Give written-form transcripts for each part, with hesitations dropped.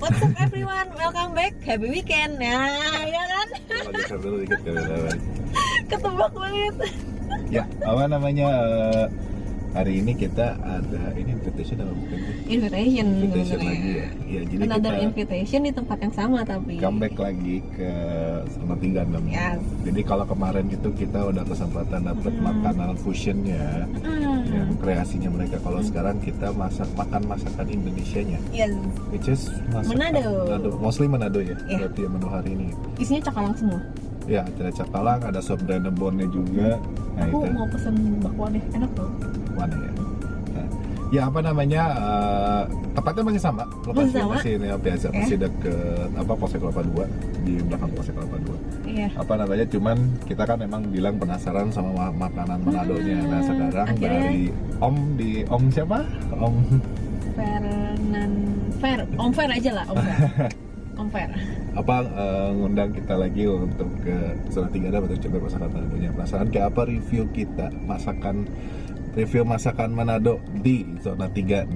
What's up everyone, welcome back, happy weekend. Nah, ya kan? Geser dulu dikit kali. Ketebak banget. Ya, apa namanya? Hari ini kita ada invitation apa bukan sih? Invitation Lagi ya. Iya, jadi another kita invitation di tempat yang sama tapi comeback lagi ke Zona 36. Yes. Jadi kalau kemarin gitu kita udah kesempatan dapet makanan fusionnya, yang kreasinya mereka. Kalau sekarang kita makan masakan Indonesianya, Yes. which is masakan Manado. mostly Manado ya. Yeah. Berarti menu hari ini. Isinya cakalang semua. Ya, ada cakalang, ada sop Brenebonnya juga. Nah, Aku itu mau pesen bakwan deh, enak tuh. mana ya? Nah, ya apa namanya? Tempatnya masih sama. Masih sama? Masih ini biasa, masih deket Polsek Kelapa 2, di belakang Polsek Kelapa 2. Iya. Apa namanya? Cuman kita kan memang bilang penasaran sama makanan Manadonya. Nah, sekarang akhirnya dari Om siapa? Om Om Fer aja lah, Om Fer. Om Fer. Ngundang kita lagi untuk ke Zona 36 atau coba masakan Manadonya. Penasaran kayak apa review kita masakan Manado di Zona 36.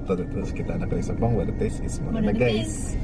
Terus kita anak dari Serpong, where the taste is Manado, guys.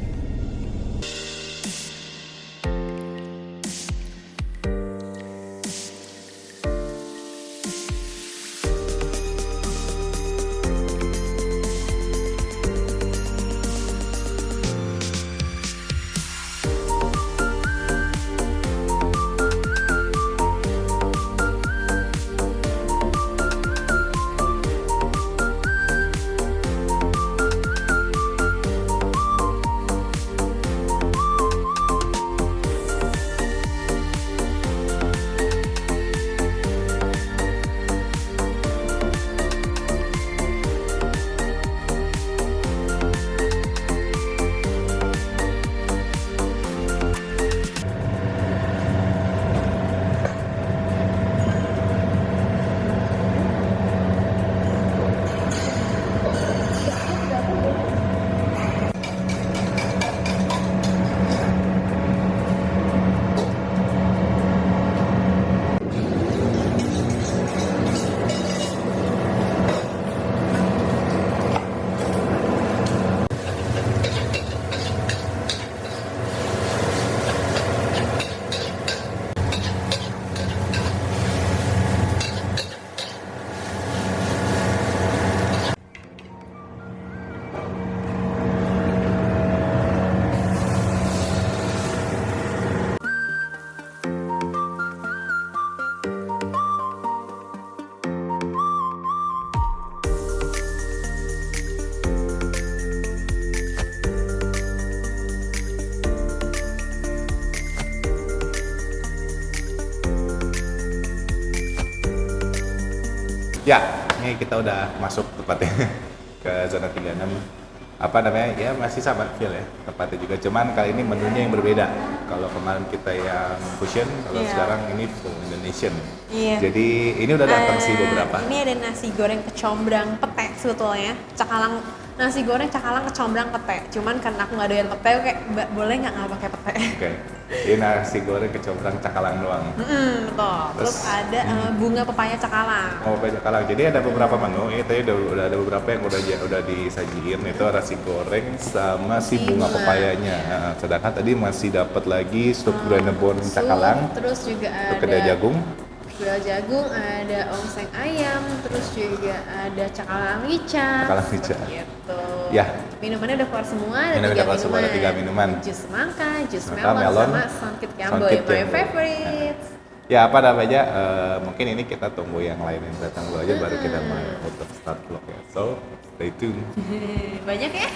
Ya, ini kita udah masuk tepatnya ke Zona 36. Ya masih sama feel ya tempatnya juga. Cuman kali ini menunya yang berbeda. Kalau kemarin kita yang fusion, kalau sekarang ini full Indonesian. Iya. Jadi ini udah datang sih beberapa. Ini ada nasi goreng kecombrang pete sebetulnya. Nasi goreng cakalang kecombrang pete. Cuman karena aku nggak doyan pete, kayak boleh nggak pakai pete? Oke. Ini nasi goreng kecombrang cakalang doang. Betul. Terus ada bunga pepaya cakalang. Oh, pepaya cakalang. Jadi ada beberapa menu. Ini tadi udah ada beberapa yang udah disajiin. Itu nasi goreng sama si bunga pepayanya. Nah, sedangkan tadi masih dapat lagi sup Brenebon cakalang. Terus juga ada kedai jagung, ada ongseng ayam, terus juga ada cakalang rica. Gitu. Ya. Minumannya udah keluar semua, ada tiga minuman. Jus semangka, jus melon, sama sangkit kamboy, my favorite. Ya mungkin ini kita tunggu yang lain yang datang dulu aja baru kita mau untuk start vlog ya. So stay tune. Banyak ya.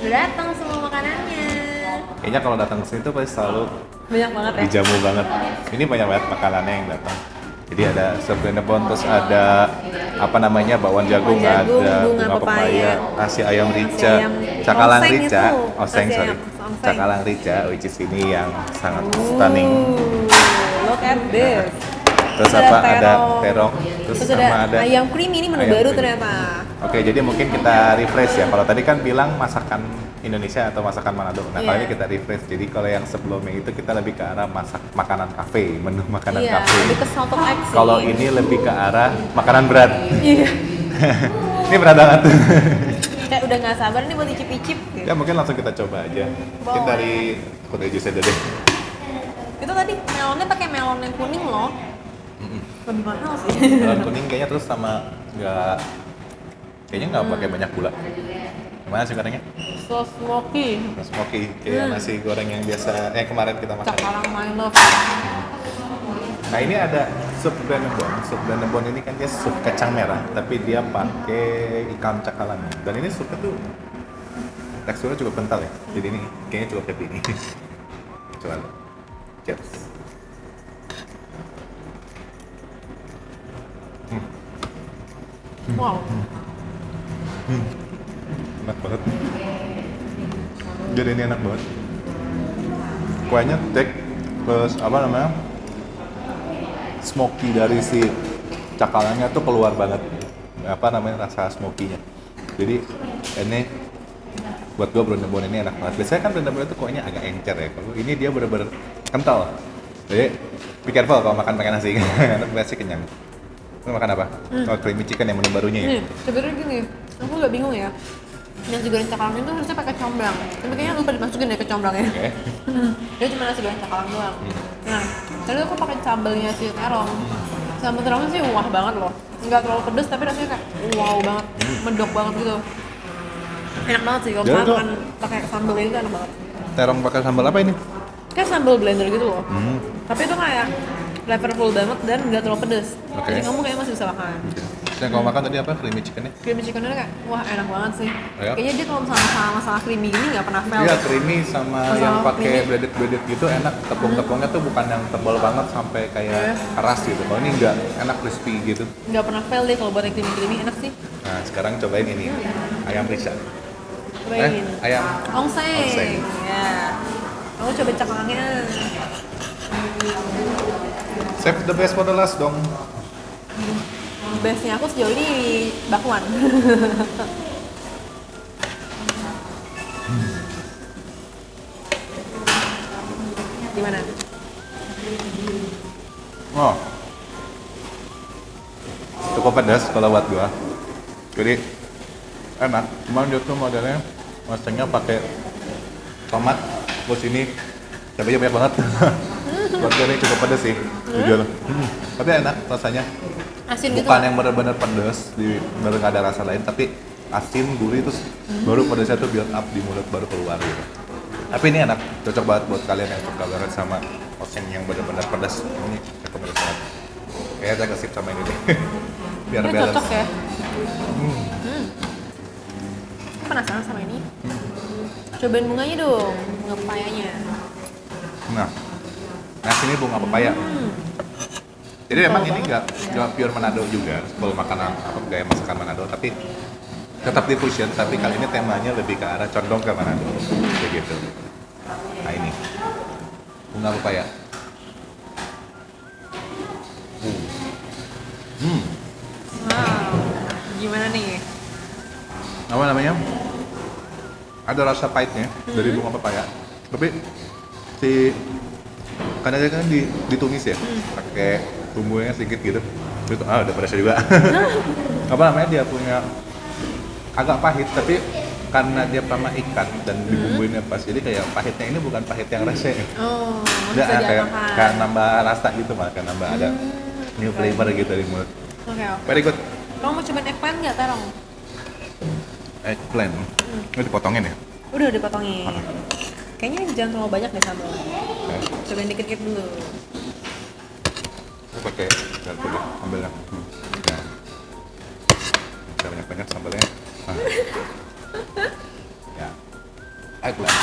Udah datang semua makanannya. Kayaknya kalau datang ke sini tuh pasti selalu Banyak banget ya. dijamu banget. Ini banyak banget makanannya yang datang. Jadi ada sop Brenebon, terus ada bakwan jagung, ada bunga pepaya, nasi ayam rica, cakalang rica, cakalang rica, which is ini yang sangat stunning. Look at this. Terus apa? Ada terong. Terus ada ayam creamy, ini menu ayam baru creamy. ternyata. Oke, jadi mungkin kita refresh ya. Kalau tadi kan bilang masakan Indonesia atau masakan Manado. Nah, Iya. kali ini kita refresh. Jadi kalau yang sebelumnya itu kita lebih ke arah masak makanan kafe, menu makanan Iya, kafe. lebih ke salted egg sih. Kalau ini lebih ke arah makanan berat. Iya. Ini berat banget. Kayak udah nggak sabar nih buat icip-icip gitu. Ya mungkin langsung kita coba aja. Mungkin Boleh. dari kode jus aja deh. Itu tadi melonnya pakai melon yang kuning loh. Lebih mahal sih. Melon kuning kayaknya terus sama kayaknya nggak pakai banyak gula. Gimana sih gorengnya? So smoky. Smoky kayak nasi goreng yang biasa kemarin kita makan. Cakalang my love. Nah ini ada sup Brenebon. Sup Brenebon ini kan dia sup kacang merah, tapi dia pakai ikan cakalang. Dan ini supnya tuh teksturnya cukup kental ya. Jadi ini kayaknya cukup happy ini. Coba. Cheers. Wow. Enak banget. Jadi ini enak banget. Kuahnya thick, plus apa namanya? Smoky dari si cakalangnya tuh keluar banget. Apa namanya rasa smoky-nya. Jadi ini buat gue Brenebon ini enak banget. Biasanya kan Brenebon itu kuahnya agak encer ya. Kalau ini dia bener-bener kental. Jadi be careful kalau makan pakai nasi. Enak banget sih kenyang. Lu makan apa? Oh, creamy chicken yang menu barunya ya? Nih, sebenarnya gini, aku agak bingung ya. Nasi goreng cakalang itu harusnya pakai combrang, tapi kayaknya lupa dimasukin deh ke combrangnya. Oke. Dia cuma nasi goreng cakalang doang. Nah, tadi aku pakai sambalnya si terong. Sambal terongnya sih wah banget loh. Nggak terlalu pedes tapi rasanya kayak wow banget, medok banget gitu. Enak banget sih kalau Jadi misalnya tuh- makan pakai sambal ini tuh enak banget. Terong pakai sambal apa ini? Kayak sambal blender gitu loh. Tapi itu kayak flavorful banget dan nggak terlalu pedes. Oke. Jadi kamu kayaknya masih bisa makan. Yang kau makan tadi apa? Creamy chickennya? Creamy chickennya kayak wah enak banget sih. Ya. Kayaknya dia kalau misalnya masalah creamy gini nggak pernah fail. Iya, creamy sama Sama yang pakai creamy. breaded gitu enak. Tepung-tepungnya tuh bukan yang tebal banget sampai kayak Iya. keras gitu. Kalau ini enggak, enak crispy gitu. Nggak pernah fail deh kalau buat yang creamy enak sih. Nah, sekarang cobain ini. Ayam rica. Cobain. Ayam. Ongseng. Ongseng. Ya. Kamu coba cakalangnya. Save the best for the last dong. Bestnya aku sejauh ini bakwan. Gimana? Oh. Cukup pedas kalau buat gua. Jadi enak. Cuman dia tuh modelnya masaknya pakai tomat, terus ini cabenya banyak banget. Buat gua ini cukup pedas sih, jujur. Tapi enak rasanya. Asin gitu. Bukan yang benar-benar pedas, benar nggak ada rasa lain, tapi asin, gurih, terus baru pedasnya tuh build up di mulut baru keluar gitu. Tapi ini enak, cocok banget buat kalian yang suka banget sama oseng yang benar-benar pedas. Ini cocok banget. Kayaknya saya kesip sama ini deh. Biar Ini balance. cocok ya. Penasaran sama ini? Cobain bunganya dong, bunga pepayanya. Nah sini bunga pepaya. Jadi emang ini nggak pure Manado juga, full makanan apa gaya masakan Manado, tapi tetap di fusion. Tapi kali ini temanya lebih ke arah condong ke Manado, kayak gitu. Nah ini bunga pepaya. Wow, gimana nih? Apa namanya? Ada rasa pahitnya dari bunga pepaya, tapi si karena dia kan ditumis ya, pakai bumbunya sedikit gitu. Itu udah pedasnya juga. Apa namanya dia punya agak pahit, tapi karena dia sama ikan dan dibumbuinnya pas, jadi kayak pahitnya ini bukan pahit yang rasa ya. Oh, Udah bisa kayak diapakan. nambah rasa gitu, malah kayak nambah ada new flavor gitu di mulut. Oke, oke. Very good. Kamu mau cobain eggplant nggak, Terong? Eggplant. Ini dipotongin ya? Udah dipotongin. Kayaknya jangan terlalu banyak deh sambal. Oke. Cobain dikit-dikit dulu. Aku pakai garpu deh, ambilnya. Nah. Bisa banyak-banyak sambalnya. Nah. Ya. Eggplant.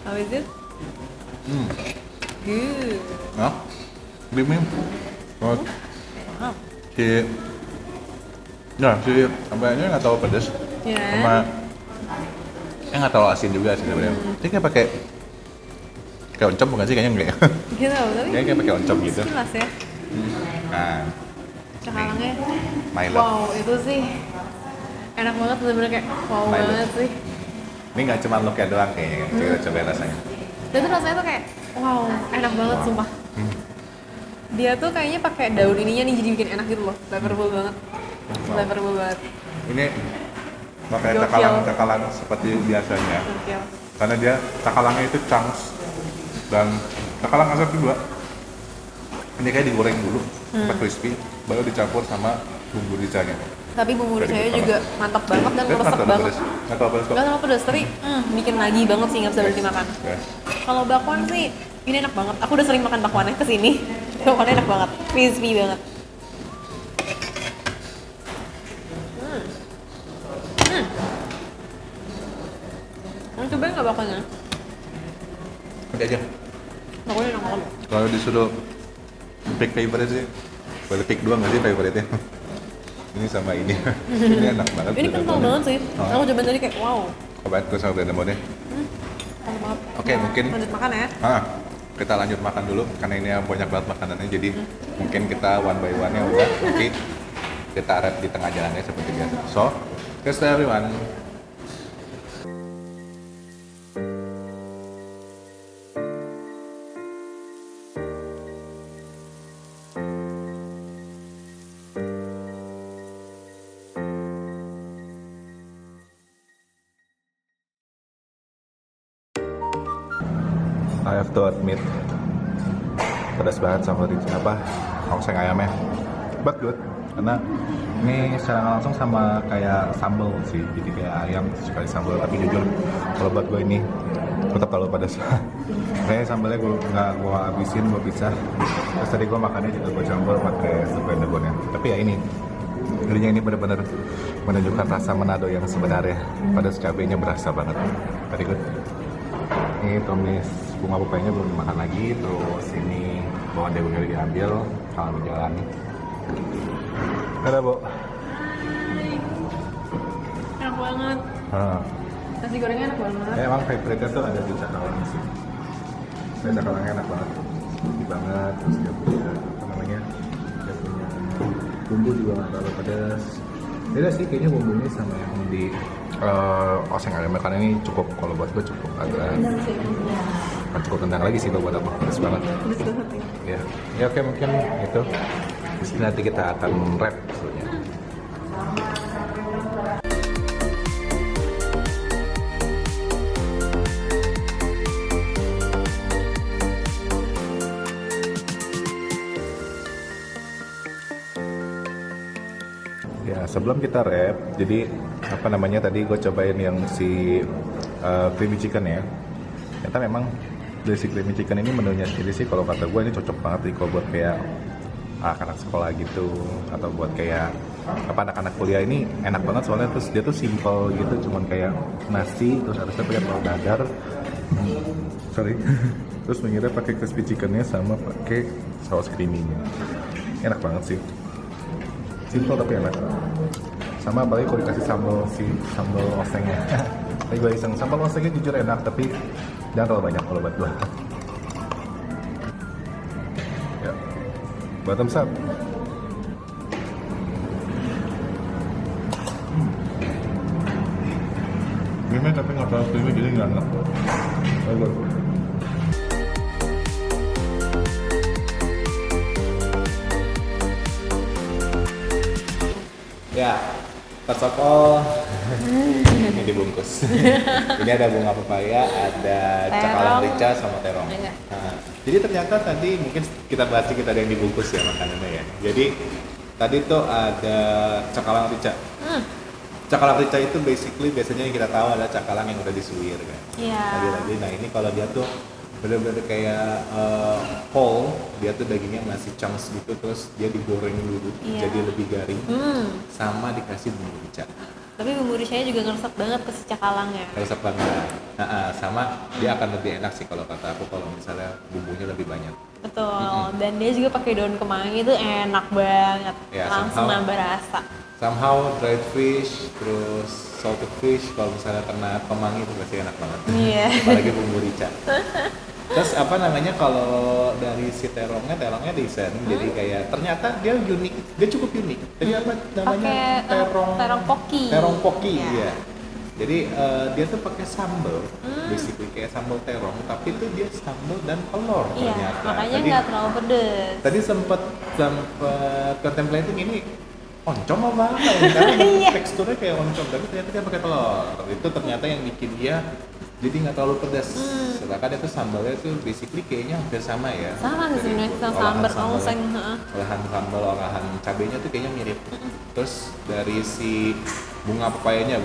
How is it? Good. Nah. Creamy. Oh, Wow. si sambalnya nggak terlalu pedas. Ya. Sama nggak terlalu asin juga sih sebenarnya. Ini kayak pakai pakai oncom bukan sih? Kayaknya enggak ya. Gitu, tapi Kayaknya pakai oncom gitu. jelas ya. Nah, Cakalangnya. My love. Wow, itu sih enak banget, bener-bener kayak wow My love. banget sih. Ini nggak cuma look-nya doang kayaknya kan. Kita cobain rasanya. Dan tuh rasanya tuh kayak wow, enak banget Wow. sumpah. Hmm. Dia tuh kayaknya pakai daun ininya nih jadi bikin enak gitu loh. Flavorful banget. Flavorful banget. Ini pakai Gokil. cakalang seperti biasanya. Gokil. Karena dia cakalangnya itu chunks dan cakalang asap juga. Ini kayak digoreng dulu sampai crispy, baru dicampur sama bumbu ricanya. Tapi bumbu Dari ricanya cakalang. juga mantap banget dan Tapi meresap nggak terlalu banget. pedes. Nggak terlalu pedes kok. Gak terlalu pedes, tapi bikin lagi banget sih, nggak bisa berhenti makan. Ya. Kalau bakwan sih, ini enak banget. Aku udah sering makan bakwannya kesini. Bakwannya enak banget, crispy banget. Mau cobain nggak bakwannya? Oke aja. Bakwannya enak banget. Kalau disuruh pick favorite sih, boleh pick dua nggak sih favorite-nya? Ini sama ini. Ini enak banget. Ini kental banget sih. Oh. Aku cobain tadi kayak wow. Cobain tuh sama blender mode. Enak banget. Oke, mungkin Lanjut makan ya. Kita lanjut makan dulu karena ini banyak banget makanannya. Jadi mungkin kita one by one nya udah. Nanti kita wrap di tengah jalannya seperti biasa. So, here's to everyone. I have to admit, pedas banget sama tongseng ayamnya. But good, karena ini secara nggak langsung sama kayak sambal sih. Jadi kayak ayam sekali sambal, tapi jujur kalau buat gue ini tetap terlalu pedas. Kayaknya sambalnya gue habisin, gue pisah. Terus tadi gue makannya juga gue campur pakai sup bone-nya. Tapi ya ini, jadinya ini benar-benar menunjukkan rasa Manado yang sebenarnya. Pedas cabenya berasa banget. Very good. Ini tumis bunga pepayanya belum dimakan lagi, terus ini bawang dagungnya diambil kalau berjalan. Ada Bu. Enak banget. Nasi gorengnya enak banget. Emang favorite-nya tuh ada di cakalang sih. Cakalangnya enak banget, tinggi banget, terus dia punya apa namanya, dia punya bumbu juga nggak terlalu pedas. Beda sih kayaknya bumbunya sama yang di oseng ayamnya, karena ini cukup, kalau buat gue cukup agak bukan cukup tendang lagi sih kalau buat aku, pedas banget. Pedas banget ya. Ya oke, mungkin itu. Di sini nanti kita akan wrap sebenarnya. Ya, sebelum kita wrap, jadi apa namanya tadi gue cobain yang si creamy chicken ya. Ternyata memang dari si creamy chicken ini menunya sendiri sih kalau kata gue ini cocok banget nih kalau buat kayak anak-anak sekolah gitu, atau buat kayak apa anak-anak kuliah ini enak banget soalnya, terus dia tuh simple gitu, cuman kayak nasi terus harusnya pakai telur dadar, terus mengira pakai crispy chickennya sama pakai saus creamy-nya. Enak banget sih, simple tapi enak. Sama apalagi kalau dikasih sambal osengnya. Tapi gue iseng, sambal osengnya jujur enak, tapi jangan terlalu banyak kalau buat gue. Ya, bottoms up. Creamy tapi nggak terlalu creamy, jadi nggak enak. Bagus. Ya, first of all, ini dibungkus. Ini ada bunga pepaya, ada cakalang Terong. rica sama terong. Iya. Nah, jadi ternyata tadi mungkin kita bahas sedikit ada yang dibungkus ya makanannya ya. Jadi tadi tuh ada cakalang rica. Cakalang rica itu biasanya yang kita tahu adalah cakalang yang udah disuir kan. Iya. Lagi-lagi, nah ini kalau dia tuh bener-bener kayak whole, dia tuh dagingnya masih chunks gitu, terus dia digoreng dulu Iya. jadi lebih garing, sama dikasih bumbu rica. Tapi bumbu ricanya juga ngeresep banget ke si cakalangnya. Resep banget. Sama dia akan lebih enak sih kalau kata aku kalau misalnya bumbunya lebih banyak. Betul. Dan dia juga pakai daun kemangi itu enak banget. Ya, Langsung somehow- nambah rasa. Somehow dried fish, terus salted fish, kalau misalnya kena kemangi itu pasti enak banget. Iya. Apalagi bumbu rica. Terus apa namanya kalau dari si terongnya desain, jadi kayak ternyata dia unik, dia cukup unik. Jadi apa namanya Pakai terong poki. Terong poki, Iya. ya. Jadi dia tuh pakai sambal, basically kayak sambal terong, tapi itu dia sambal dan telur Iya, ternyata. makanya Tadi- nggak terlalu pedes. Tadi sempet contemplating ini oncom apa ya? Karena Iya. teksturnya kayak oncom, tapi ternyata dia pakai telur. Itu ternyata yang bikin dia jadi nggak terlalu pedas. Sedangkan itu sambalnya tuh basically kayaknya hampir sama ya. Sama sih Dari sebenarnya sama olahan sambal sambal- tongseng. Heeh. olahan sambal, olahan cabenya tuh kayaknya mirip. Terus dari si bunga pepayanya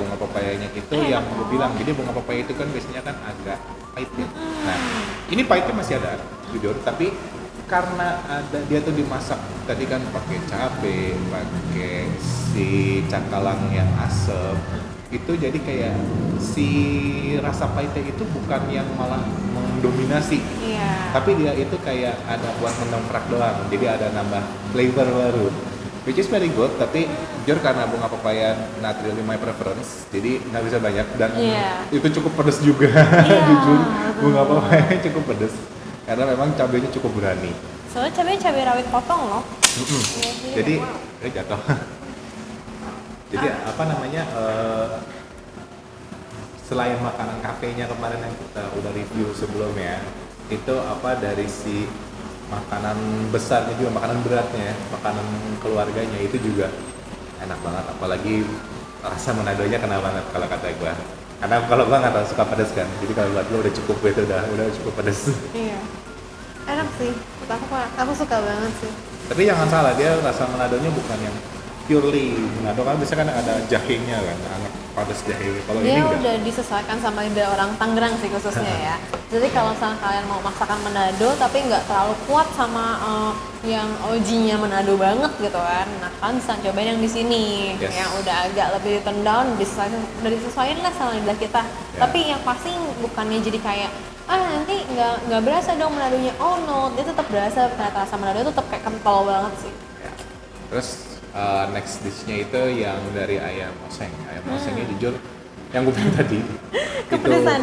itu yang gue bilang, jadi bunga pepaya itu kan biasanya kan agak pahit ya. Nah, ini pahitnya masih ada, jujur, tapi karena ada dia tuh dimasak tadi kan pakai cabe, pakai si cakalang yang asem, itu jadi kayak si rasa pahitnya itu bukan yang malah mendominasi, Iya. tapi dia itu kayak ada buat mendongkrak doang, jadi ada nambah flavor baru, which is very good. Tapi jujur karena bunga pepaya not really my preference, jadi nggak bisa banyak, dan Iya. itu cukup pedas juga. Iya, Jujur bunga betul. pepaya cukup pedas karena memang cabenya cukup berani. Soalnya cabenya cabai rawit potong loh. Iya, Jadi wow. jatuh. Jadi apa namanya, selain makanan kafenya kemarin yang kita udah review sebelumnya, itu apa dari si makanan besarnya juga, makanan beratnya, makanan keluarganya itu juga enak banget. Apalagi rasa menadonya kena banget kalau kata gua. Karena kalau gua nggak terlalu suka pedas kan, jadi kalau buat gua udah cukup, itu udah cukup pedas. Iya. Enak sih. Aku suka banget sih. Tapi jangan salah, dia rasa menadonya bukan yang purely menado, kan biasanya kan ada jahenya kan, anak pedas jahe. Kalau ini Dia enggak. udah disesuaikan sama lidah orang Tangerang sih khususnya ya. Jadi kalau misalnya kalian mau masakan Manado tapi nggak terlalu kuat sama yang OG-nya Manado banget gitu kan, nah kalian bisa cobain yang di sini Yes. yang udah agak lebih turn down, disesuaikan lah sama lidah kita. Ya. Tapi yang pasti bukannya jadi kayak nanti nggak berasa dong Manadonya. Oh no, dia tetap berasa, ternyata rasa Manado tetap kayak kental banget sih. Ya. Terus next dish-nya itu yang dari ayam oseng. Ayam osengnya jujur yang gue bilang tadi itu Kepedesan.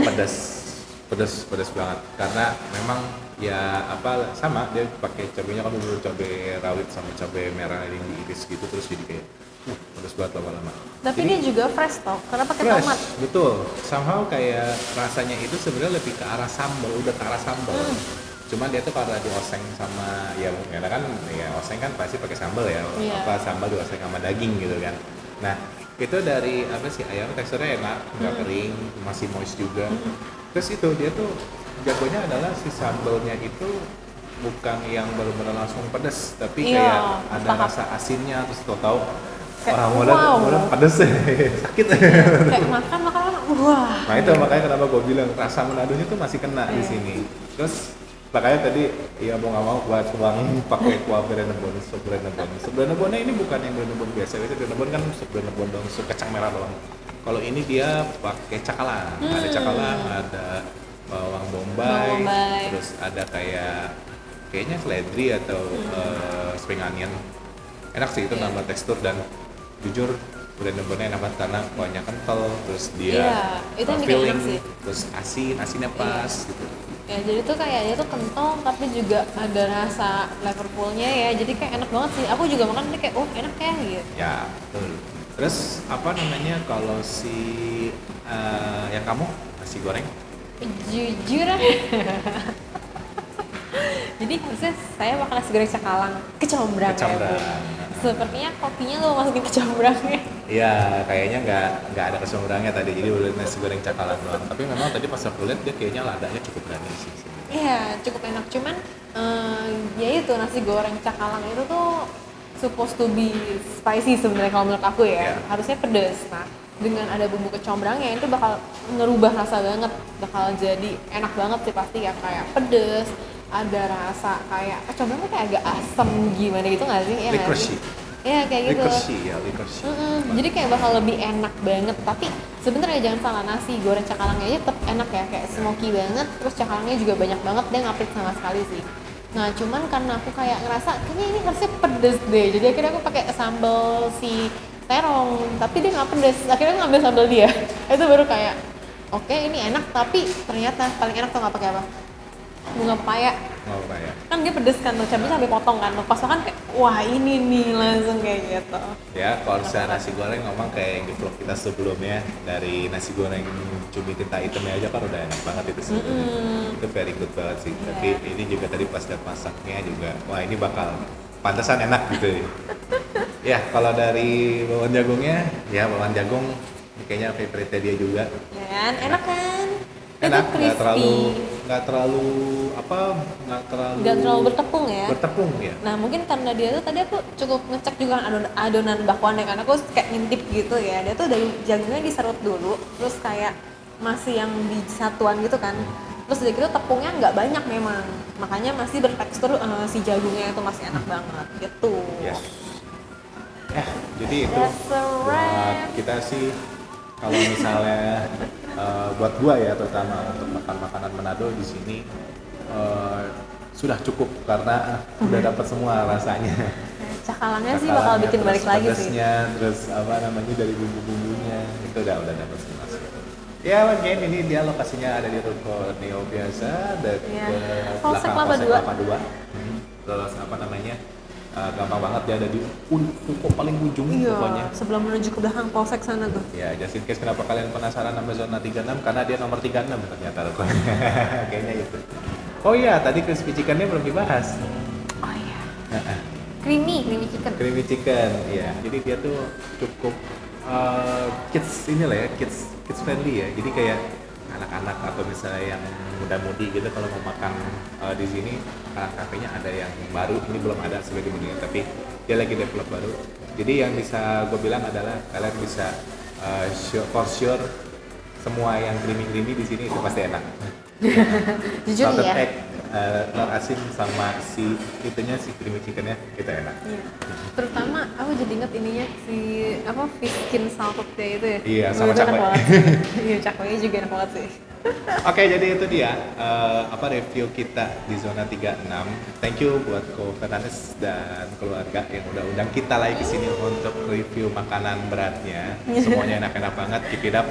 pedas banget, karena memang ya apa sama dia pakai cabenya kan dulu cabai rawit sama cabai merah yang diiris gitu, terus jadi kayak pedas banget lama-lama. Tapi Jadi, dia juga fresh toh, karena pakai fresh, tomat. betul. Somehow kayak rasanya itu sebenarnya lebih ke arah sambal, udah ke arah sambal. Cuman dia tuh karena dioseng sama ya karena kan ya oseng kan pasti pakai sambal ya, Iya. apa sambal dioseng sama daging gitu kan. Nah itu dari apa sih, ayam teksturnya enak, nggak kering, masih moist juga. Terus itu dia tuh jagonya adalah si sambalnya itu bukan yang benar-benar langsung pedas, tapi Iya, kayak ada tahap. rasa asinnya, terus tahu Kayak, orang wow. muda pedes sakit. Kayak makan, wah. Nah itu makanya kenapa gue bilang rasa menadonya tuh masih kena di Iya. sini. Terus makanya tadi ya mau nggak mau buat uang pakai kuah Brenebon, sup Brenebon. Sup Brenebonnya ini bukan yang Brenebon biasa, itu Brenebon kan sup Brenebon dong, sup kacang merah doang. Kalau ini dia pakai cakalang, ada cakalang, ada bawang bombay, Bawang bombay. terus ada kayaknya seledri atau spring onion. Enak sih itu, Iya. nambah tekstur, dan jujur Brenebonnya enak banget karena kuahnya kental, terus dia Iya, itu yang bikin filling, enak sih. terus asinnya pas gitu. Ya jadi tuh kayak dia tuh kental tapi juga ada rasa flavorfulnya ya. Jadi kayak enak banget sih. Aku juga makan ini kayak enak ya gitu. Ya, betul. Terus apa namanya kalau si yang kamu nasi goreng? Jujur jadi harusnya saya makan nasi goreng cakalang kecombrang. Kecombrang. Ya, Bu. Sepertinya kopinya lo masukin kecombrangnya. Iya, kayaknya nggak ada kecombrangnya tadi, jadi udah nasi goreng cakalang doang. Tapi memang tadi pas aku lihat dia kayaknya ladanya cukup berani sih. Iya, cukup enak. Cuman ya itu nasi goreng cakalang itu tuh supposed to be spicy sebenarnya kalau menurut aku ya. Iya. Harusnya pedas. Nah, dengan ada bumbu kecombrangnya itu bakal ngerubah rasa banget. Bakal jadi enak banget sih pasti ya, kayak pedas, ada rasa kayak kecombrangnya kayak agak asam gimana gitu nggak sih? Iya nggak Licorice. sih? Iya kayak gitu. Licorice. Jadi kayak bakal lebih enak banget. Tapi sebenarnya jangan salah, nasi goreng cakalangnya aja tetap enak ya, kayak smoky banget. Terus cakalangnya juga banyak banget, dia nggak pedes sama sekali sih. Nah cuman karena aku kayak ngerasa kayaknya ini harusnya pedes deh, jadi akhirnya aku pakai sambal si terong, tapi dia nggak pedes. Akhirnya aku ngambil sambal dia. Itu baru kayak oke, ini enak, tapi ternyata paling enak tuh nggak pakai apa? bunga pepaya. Oh ya. Kan dia pedes kan tuh, cabenya sampai potong kan. Pas makan kayak wah ini nih langsung kayak gitu. Ya, kalau misalnya nasi goreng ngomong kayak yang di vlog kita sebelumnya, dari nasi goreng cumi tinta hitamnya aja kan udah enak banget itu sebetulnya. Itu very good banget sih. Iya. Tapi ini juga tadi pas lihat masaknya juga, wah ini bakal pantesan enak gitu ya. Ya, kalau dari bawang jagungnya, ya bawang jagung ini kayaknya favorite dia juga. Ya kan, enak kan? Enak, Itu nggak crispy. terlalu Nggak terlalu bertepung ya. bertepung ya. Nah mungkin karena dia tuh tadi aku cukup ngecek juga adonan bakwannya, karena aku kayak ngintip gitu ya, dia tuh dari jagungnya diserut dulu terus kayak masih yang di satuan gitu kan, terus dari itu tepungnya nggak banyak memang, makanya masih bertekstur si jagungnya itu masih enak banget gitu. Yes. Ya, jadi itu That's a buat wrap. kita sih, kalau misalnya buat gua ya terutama untuk makan makanan Manado di sini sudah cukup karena udah dapat semua rasanya. Cakalannya sih bakal bikin terus balik lagi sih. pedasnya, terus apa namanya dari bumbu-bumbunya itu udah dapat semua sih. Ya, again ini dia lokasinya ada di Ruko Neo biasa, Iya. dekat Polsek belakang Kelapa Polsek Dua. Kelapa Dua. Terus apa namanya? Gampang banget dia ada di ruko paling ujung Iya, pokoknya. sebelum menuju ke belakang polsek sana tuh. Ya, just in case kenapa kalian penasaran sama zona 36, karena dia nomor 36 ternyata rukonya. Kayaknya itu. Oh iya, tadi crispy chickennya belum dibahas. Oh iya. Creamy chicken. Creamy chicken, ya. Jadi dia tuh cukup kids ini lah ya, kids friendly ya. Jadi kayak anak-anak atau misalnya yang muda-mudi gitu kalau mau makan di sini, kafenya ada yang baru, ini belum ada sebagai menu, tapi dia lagi develop baru. Jadi yang bisa gue bilang adalah kalian bisa for sure semua yang creamy di sini itu pasti enak. Jujur Salted ya. egg, telur asin sama si itunya, si creamy chickennya itu enak. Iya. Terutama aku jadi inget ininya si apa fish skin salted day itu ya. Iya, sama Itu enak cakwe. banget sih. Iya, cakwenya juga enak banget sih. Oke, jadi itu dia apa review kita di zona 36. Thank you buat Ko Fernandes dan keluarga yang udah undang kita lagi ke sini untuk review makanan beratnya. Semuanya enak-enak banget, keep it up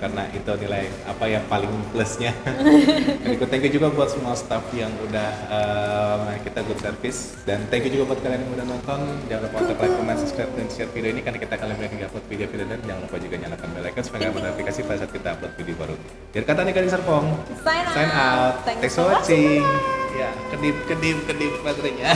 karena itu nilai apa yang paling plusnya. Dan thank you juga buat semua staff yang udah kita good service, dan thank you juga buat kalian yang udah nonton. Jangan lupa untuk like, comment, subscribe, dan share video ini karena kita akan lebih upload video-video, dan jangan lupa juga nyalakan bell icon supaya nggak notifikasi pada saat kita upload video baru. Dari kata Nika di Serpong, Sign sign out. Thanks Thanks for watching. Ya, kedip baterainya.